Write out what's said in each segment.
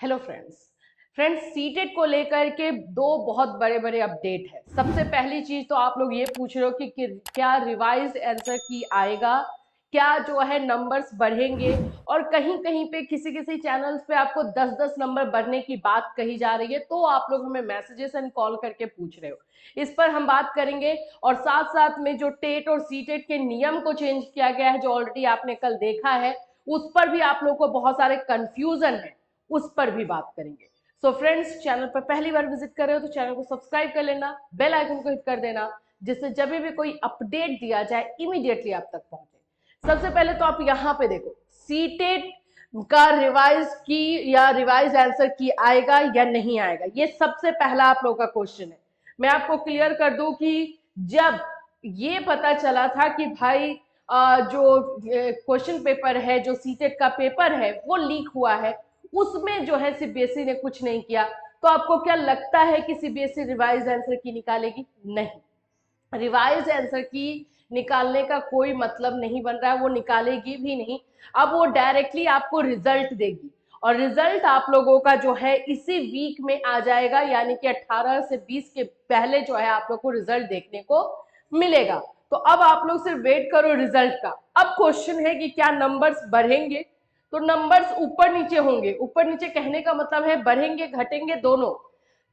Hello friends CTET को लेकर के दो बहुत बड़े बड़े अपडेट है। सबसे पहली चीज तो आप लोग ये पूछ रहे हो कि क्या रिवाइज आंसर की आएगा, क्या जो है नंबर्स बढ़ेंगे, और कहीं कहीं पे किसी किसी चैनल्स पे आपको 10-10 नंबर बढ़ने की बात कही जा रही है, तो आप लोग हमें मैसेजेस एंड कॉल करके पूछ रहे हो। इस पर हम बात करेंगे। और साथ साथ में जो टेट और सीटेट के नियम को चेंज किया गया है, जो ऑलरेडी आपने कल देखा है, उस पर भी आप लोग को बहुत सारे कंफ्यूजन है, उस पर भी बात करेंगे। सो फ्रेंड्स, चैनल पर पहली बार विजिट कर रहे हो तो चैनल को सब्सक्राइब कर लेना, बेल आइकन को हिट कर देना, जिससे जब भी कोई अपडेट दिया जाए इमीडिएटली आप तक पहुंचे। सबसे पहले तो आप यहां पे देखो, सीटेट का रिवाइज की या रिवाइज आंसर की आएगा या नहीं आएगा, ये सबसे पहला आप लोगों का क्वेश्चन है। मैं आपको क्लियर कर दूं कि जब ये पता चला था कि भाई जो क्वेश्चन पेपर है, जो सीटेट का पेपर है वो लीक हुआ है, उसमें जो है सीबीएसई ने कुछ नहीं किया, तो आपको क्या लगता है कि सीबीएसई रिवाइज आंसर की निकालेगी? नहीं, रिवाइज आंसर की निकालने का कोई मतलब नहीं बन रहा है, वो निकालेगी भी नहीं। अब वो डायरेक्टली आपको रिजल्ट देगी, और रिजल्ट आप लोगों का जो है इसी वीक में आ जाएगा, यानी कि 18 से 20 के पहले जो है आप लोग को रिजल्ट देखने को मिलेगा। तो अब आप लोग सिर्फ वेट करो रिजल्ट का। अब क्वेश्चन है कि क्या नंबर्स बढ़ेंगे? तो नंबर्स ऊपर नीचे होंगे। ऊपर नीचे कहने का मतलब है बढ़ेंगे घटेंगे दोनों।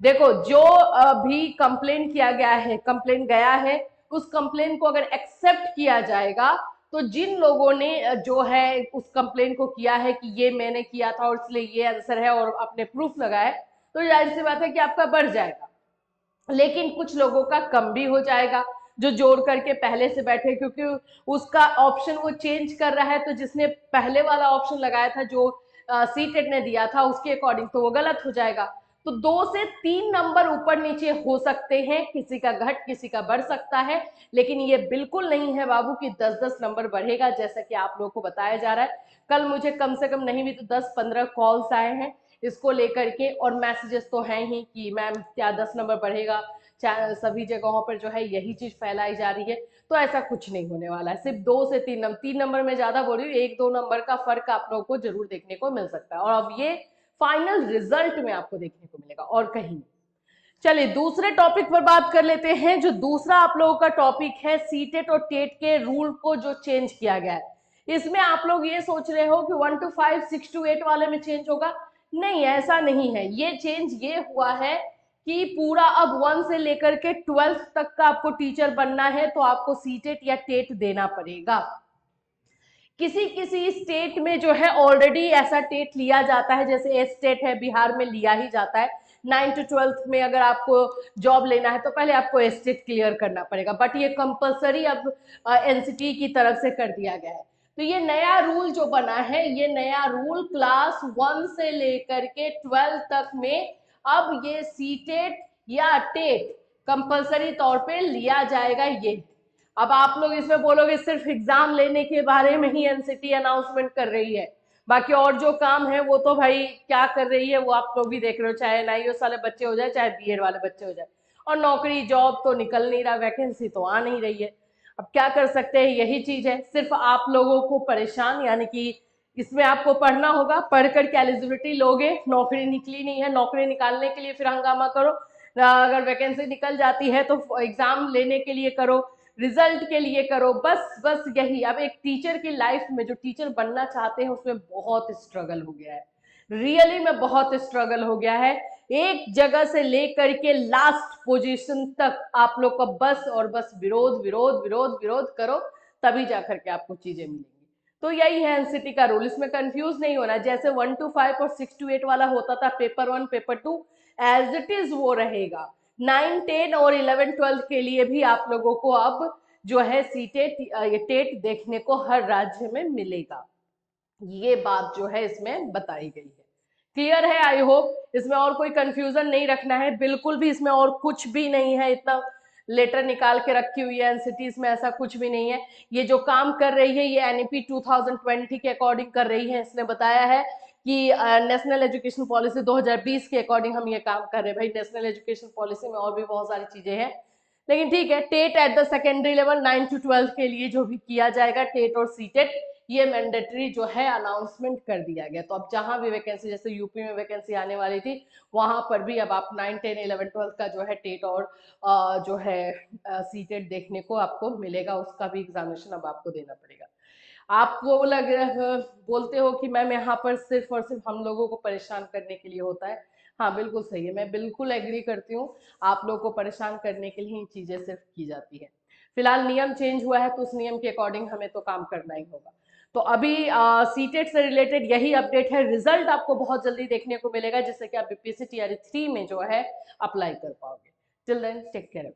देखो, जो अभी कंप्लेन किया गया है, कंप्लेन गया है, उस कंप्लेन को अगर एक्सेप्ट किया जाएगा, तो जिन लोगों ने जो है उस कंप्लेन को किया है कि ये मैंने किया था और इसलिए ये आंसर है और अपने प्रूफ लगाए, तो जाहिर सी बात है कि आपका बढ़ जाएगा। लेकिन कुछ लोगों का कम भी हो जाएगा, जो जोड़ करके पहले से बैठे, क्योंकि उसका ऑप्शन वो चेंज कर रहा है, तो जिसने पहले वाला ऑप्शन लगाया था, जो सीटेट ने दिया था, उसके अकॉर्डिंग तो वो गलत हो जाएगा। तो 2 से 3 नंबर ऊपर नीचे हो सकते हैं, किसी का घट किसी का बढ़ सकता है, लेकिन ये बिल्कुल नहीं है बाबू कि 10-10 नंबर बढ़ेगा, जैसा कि आप लोगों को बताया जा रहा है। कल मुझे कम से कम नहीं भी तो 10-15 कॉल्स आए हैं इसको लेकर के, और मैसेजेस तो हैं ही कि मैम क्या 10 नंबर बढ़ेगा, सभी जगहों पर जो है यही चीज फैलाई जा रही है। तो ऐसा कुछ नहीं होने वाला है, सिर्फ 2 से 3 नंबर, 3 नंबर में ज्यादा बोल रही हूँ, 1-2 नंबर का फर्क आप लोगों को जरूर देखने को मिल सकता है, और अब ये फाइनल रिजल्ट में आपको देखने को मिलेगा और कहीं नहीं। चलिए दूसरे टॉपिक पर बात कर लेते हैं। जो दूसरा आप लोगों का टॉपिक है, सीटेट और टेट के रूल को जो चेंज किया गया है। इसमें आप लोग ये सोच रहे हो कि 1 to 5, 6 to 8 वाले में चेंज होगा। नहीं, ऐसा नहीं है। ये चेंज ये हुआ है कि पूरा अब 1 से लेकर के 12th तक का आपको टीचर बनना है, तो आपको सीटेट या टेट देना पड़ेगा। किसी किसी स्टेट में जो है ऑलरेडी ऐसा टेट लिया जाता है, जैसे ए स्टेट है, बिहार में लिया ही जाता है। 9 to 12th में अगर आपको जॉब लेना है तो पहले आपको ए स्टेट क्लियर करना पड़ेगा, बट ये कंपलसरी अब एनसीटी की तरफ से कर दिया गया है। तो ये नया रूल जो बना है, ये नया रूल क्लास 1 से लेकर के 12 तक में अब ये सीटेट या टेट कंपलसरी तौर पे लिया जाएगा। ये अब आप लोग इसमें बोलोगे सिर्फ एग्जाम लेने के बारे में ही एनसीटी अनाउंसमेंट कर रही है, बाकी और जो काम है वो तो भाई क्या कर रही है वो आप लोग भी देख रहे हो, चाहे एनआईओएस वाले बच्चे हो जाए चाहे बीएड वाले बच्चे हो जाए। और नौकरी जॉब तो निकल नहीं रहा, वैकेंसी तो आ नहीं रही है। अब क्या कर सकते हैं, यही चीज है। सिर्फ आप लोगों को परेशान, यानी कि इसमें आपको पढ़ना होगा, पढ़ करके एलिजिबिलिटी लोगे, नौकरी निकली नहीं है, नौकरी निकालने के लिए फिर हंगामा करो, अगर वैकेंसी निकल जाती है तो एग्जाम लेने के लिए करो, रिजल्ट के लिए करो, बस बस यही। अब एक टीचर की लाइफ में, जो टीचर बनना चाहते हैं, उसमें बहुत स्ट्रगल हो गया है, रियली में बहुत स्ट्रगल हो गया है। एक जगह से लेकर के लास्ट पोजीशन तक आप लोग का बस और बस विरोध विरोध विरोध विरोध करो, तभी जाकर के आपको चीजें मिलेंगी। तो यही है एनसीटी का रूल, इसमें कंफ्यूज नहीं होना। जैसे 1 to 5 और 6 to 8 वाला होता था, paper 1 paper 2 as it is वो रहेगा। 9, 10 और 11, 12 के लिए भी आप लोगों को अब जो है सीटेट टेट देखने को हर राज्य में मिलेगा। ये बात जो है इसमें बताई गई है। क्लियर है? आई होप इसमें और कोई कंफ्यूजन नहीं रखना है, बिल्कुल भी इसमें और कुछ भी नहीं है। इतना लेटर निकाल के रखी हुई है एनसीटी, इसमें ऐसा कुछ भी नहीं है। ये जो काम कर रही है ये एनईपी 2020 के अकॉर्डिंग कर रही है। इसने बताया है कि नेशनल एजुकेशन पॉलिसी 2020 के अकॉर्डिंग हम ये काम कर रहे हैं। भाई नेशनल एजुकेशन पॉलिसी में और भी बहुत सारी चीजें हैं, लेकिन ठीक है। TET at the secondary level 9 to 12 के लिए जो भी किया जाएगा, टेट और सीटेट, ये मैंडेटरी जो है अनाउंसमेंट कर दिया गया। तो अब जहां भी वैकेंसी, जैसे यूपी में वैकेंसी आने वाली थी, वहां पर भी अब आप 9, 10, 11, 12 का जो है टेट और जो है सीटेट देखने को आपको मिलेगा, उसका भी एग्जामिनेशन अब आपको देना पड़ेगा। आप वो बोलते हो कि मैम यहाँ पर सिर्फ और सिर्फ हम लोगों को परेशान करने के लिए होता है। हाँ बिल्कुल सही है, मैं बिल्कुल एग्री करती हूँ, आप लोगों को परेशान करने के लिए ही चीजें सिर्फ की जाती है। फिलहाल नियम चेंज हुआ है तो उस नियम के अकॉर्डिंग हमें तो काम करना ही होगा। तो अभी सीटेट से रिलेटेड यही अपडेट है। रिजल्ट आपको बहुत जल्दी देखने को मिलेगा, जिससे कि आप बीपीएससी टीआरई 3 में जो है अप्लाई कर पाओगे। Till then take care.